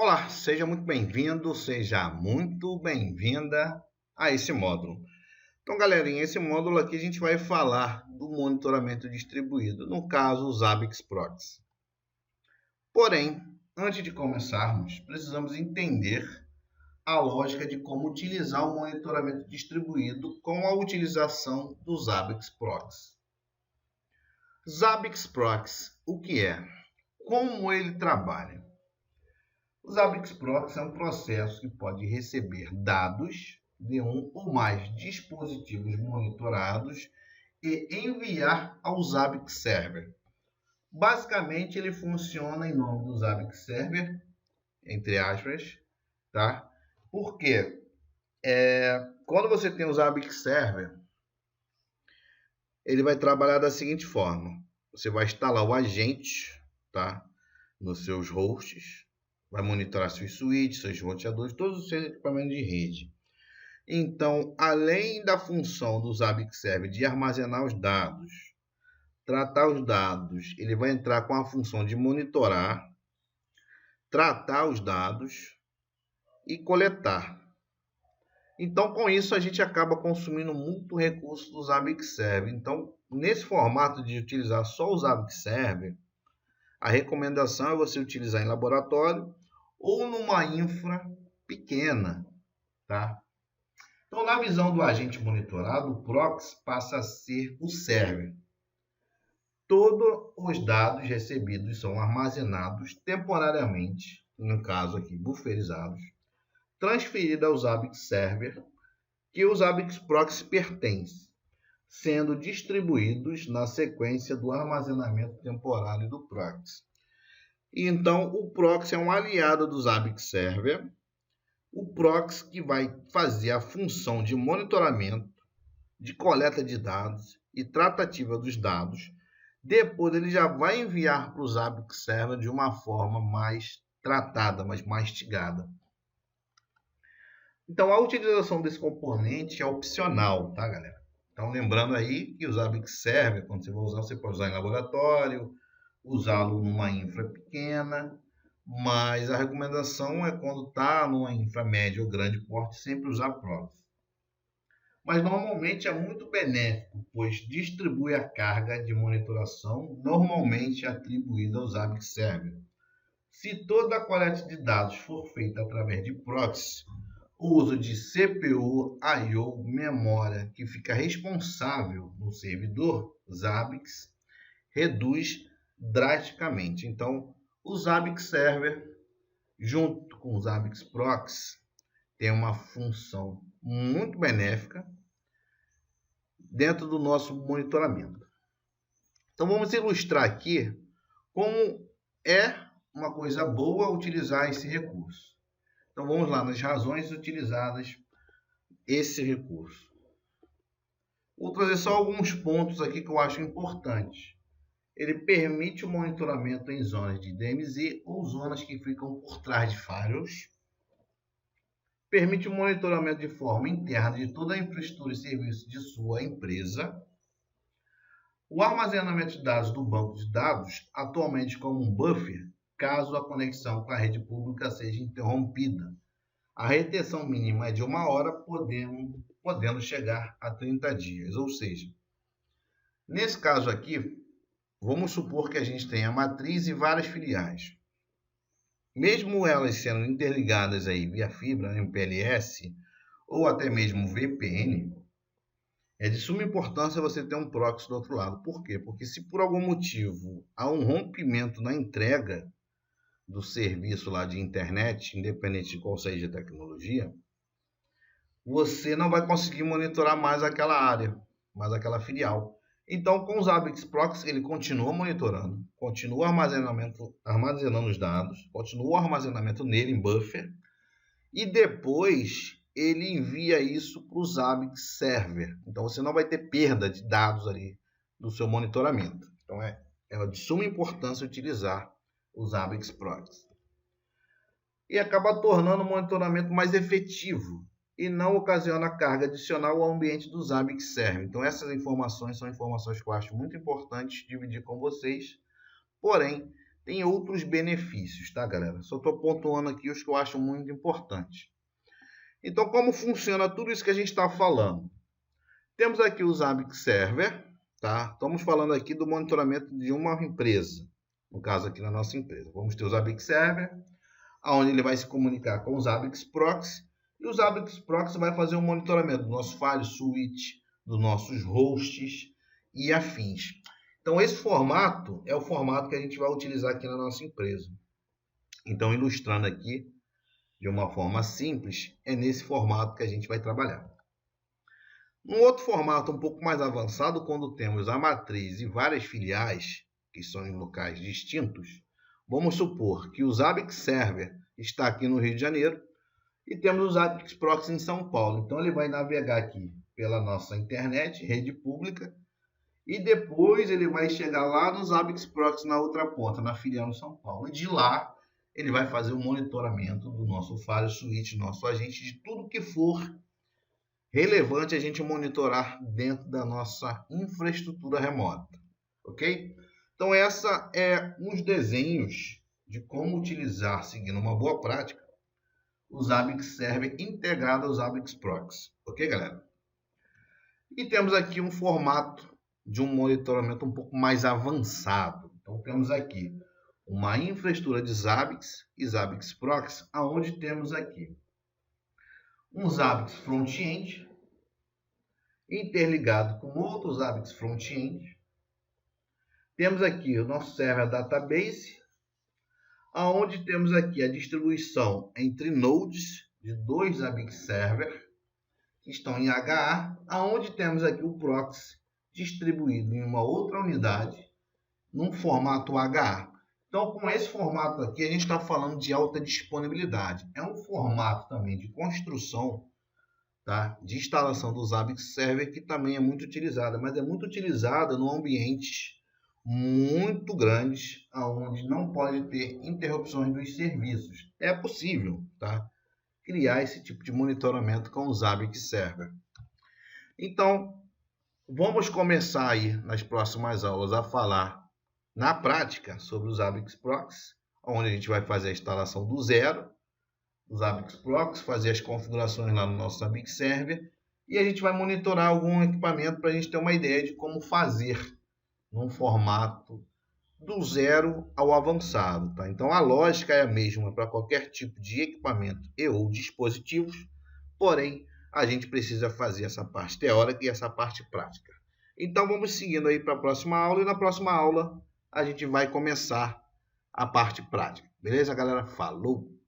Olá, seja muito bem-vindo, seja muito bem-vinda a esse módulo. Então, galerinha, esse módulo aqui a gente vai falar do monitoramento distribuído, no caso, os Zabbix Proxy. Porém, antes de começarmos, precisamos entender a lógica de como utilizar o monitoramento distribuído com a utilização do Zabbix Proxy. Zabbix Proxy, o que é? Como ele trabalha? O Zabbix Proxy é um processo que pode receber dados de um ou mais dispositivos monitorados e enviar ao Zabbix Server. Basicamente, ele funciona em nome do Zabbix Server, entre aspas, tá? Porque quando você tem o Zabbix Server, ele vai trabalhar da seguinte forma: você vai instalar o agente, tá? Nos seus hosts, vai monitorar suas switches, seus roteadores, todos os seus equipamentos de rede. Então, além da função do Zabbix Server de armazenar os dados, tratar os dados, ele vai entrar com a função de monitorar, tratar os dados e coletar. Então, com isso, a gente acaba consumindo muito recurso do Zabbix Server. Então, nesse formato de utilizar só o Zabbix Server, a recomendação é você utilizar em laboratório ou numa infra pequena, tá? Então, na visão do agente monitorado, o proxy passa a ser o server. Todos os dados recebidos são armazenados temporariamente, no caso aqui, buferizados, transferidos ao Zabbix Server, que o Zabbix Proxy pertence, sendo distribuídos na sequência do armazenamento temporário do proxy. Então, o proxy é um aliado do Zabbix Server, o proxy que vai fazer a função de monitoramento, de coleta de dados e tratativa dos dados. Depois ele já vai enviar para o Zabbix Server de uma forma mais tratada, mais mastigada. Então, a utilização desse componente é opcional, tá, galera? Então, lembrando aí que o Zabbix Server, quando você vai usar, você pode usar em laboratório, usá-lo numa infra pequena, mas a recomendação é quando está numa infra média ou grande porte, sempre usar proxy. Mas normalmente é muito benéfico, pois distribui a carga de monitoração normalmente atribuída ao Zabbix Server. Se toda a coleta de dados for feita através de proxy, o uso de CPU, I/O, memória, que fica responsável no servidor Zabbix, reduz drasticamente. Então, o Zabbix Server, junto com o Zabbix Proxy, tem uma função muito benéfica dentro do nosso monitoramento. Então, vamos ilustrar aqui como é uma coisa boa utilizar esse recurso. Então, vamos lá nas razões utilizadas esse recurso. Vou trazer só alguns pontos aqui que eu acho importantes. Ele permite o monitoramento em zonas de DMZ ou zonas que ficam por trás de firewalls. Permite o monitoramento de forma interna de toda a infraestrutura e serviço de sua empresa. O armazenamento de dados do banco de dados, atualmente como um buffer, caso a conexão com a rede pública seja interrompida. A retenção mínima é de 1 hora, podendo chegar a 30 dias. Ou seja, nesse caso aqui, vamos supor que a gente tenha a matriz e várias filiais. Mesmo elas sendo interligadas aí via fibra, MPLS ou até mesmo VPN, é de suma importância você ter um proxy do outro lado. Por quê? Porque se por algum motivo há um rompimento na entrega do serviço lá de internet, independente de qual seja a tecnologia, você não vai conseguir monitorar mais aquela área, mais aquela filial. Então, com o Zabbix Proxy, ele continua monitorando, continua armazenando os dados, continua o armazenamento nele em buffer, e depois ele envia isso para o Zabbix Server. Então, você não vai ter perda de dados ali do seu monitoramento. Então, é de suma importância utilizar o Zabbix Proxy. E acaba tornando o monitoramento mais efetivo e não ocasiona carga adicional ao ambiente do Zabbix Server. Então, essas informações são informações que eu acho muito importantes dividir com vocês. Porém, tem outros benefícios, tá, galera? Só estou pontuando aqui os que eu acho muito importantes. Então, como funciona tudo isso que a gente está falando? Temos aqui o Zabbix Server, tá? Estamos falando aqui do monitoramento de uma empresa, no caso aqui na nossa empresa. Vamos ter o Zabbix Server, onde ele vai se comunicar com o Zabbix Proxy, e o Zabbix Proxy vai fazer um monitoramento do nosso file switch, dos nossos hosts e afins. Então, esse formato é o formato que a gente vai utilizar aqui na nossa empresa. Então, ilustrando aqui de uma forma simples, é nesse formato que a gente vai trabalhar. Num outro formato um pouco mais avançado, quando temos a matriz e várias filiais, que são em locais distintos, vamos supor que o Zabbix Server está aqui no Rio de Janeiro e temos o Zabbix Proxy em São Paulo. Então, ele vai navegar aqui pela nossa internet, rede pública, e depois ele vai chegar lá no Zabbix Proxy na outra ponta, na filial em São Paulo. E de lá, ele vai fazer o monitoramento do nosso file switch, nosso agente, de tudo que for relevante a gente monitorar dentro da nossa infraestrutura remota, ok? Então, essa é uns desenhos de como utilizar, seguindo uma boa prática, o Zabbix Server integrado ao Zabbix Proxy, ok, galera? E temos aqui um formato de um monitoramento um pouco mais avançado. Então, temos aqui uma infraestrutura de Zabbix e Zabbix Proxy, onde temos aqui um Zabbix Front-End interligado com outro Zabbix Front-End. Temos aqui o nosso Server Database, onde temos aqui a distribuição entre nodes de dois Zabbix Server que estão em HA, onde temos aqui o Proxy distribuído em uma outra unidade num formato HA. Então, com esse formato aqui, a gente está falando de alta disponibilidade. É um formato também de construção, tá? De instalação do Zabbix Server, que também é muito utilizada, mas é muito utilizada no ambientes muito grandes, onde não pode ter interrupções dos serviços. É possível, tá? Criar esse tipo de monitoramento com o Zabbix Server. Então, vamos começar aí nas próximas aulas a falar na prática sobre o Zabbix Proxy, onde a gente vai fazer a instalação do zero, o Zabbix Proxy, fazer as configurações lá no nosso Zabbix Server, e a gente vai monitorar algum equipamento para a gente ter uma ideia de como fazer num formato do zero ao avançado, tá? Então, a lógica é a mesma para qualquer tipo de equipamento e ou dispositivos, porém, a gente precisa fazer essa parte teórica e essa parte prática. Então, vamos seguindo aí para a próxima aula, e na próxima aula a gente vai começar a parte prática. Beleza, galera? Falou!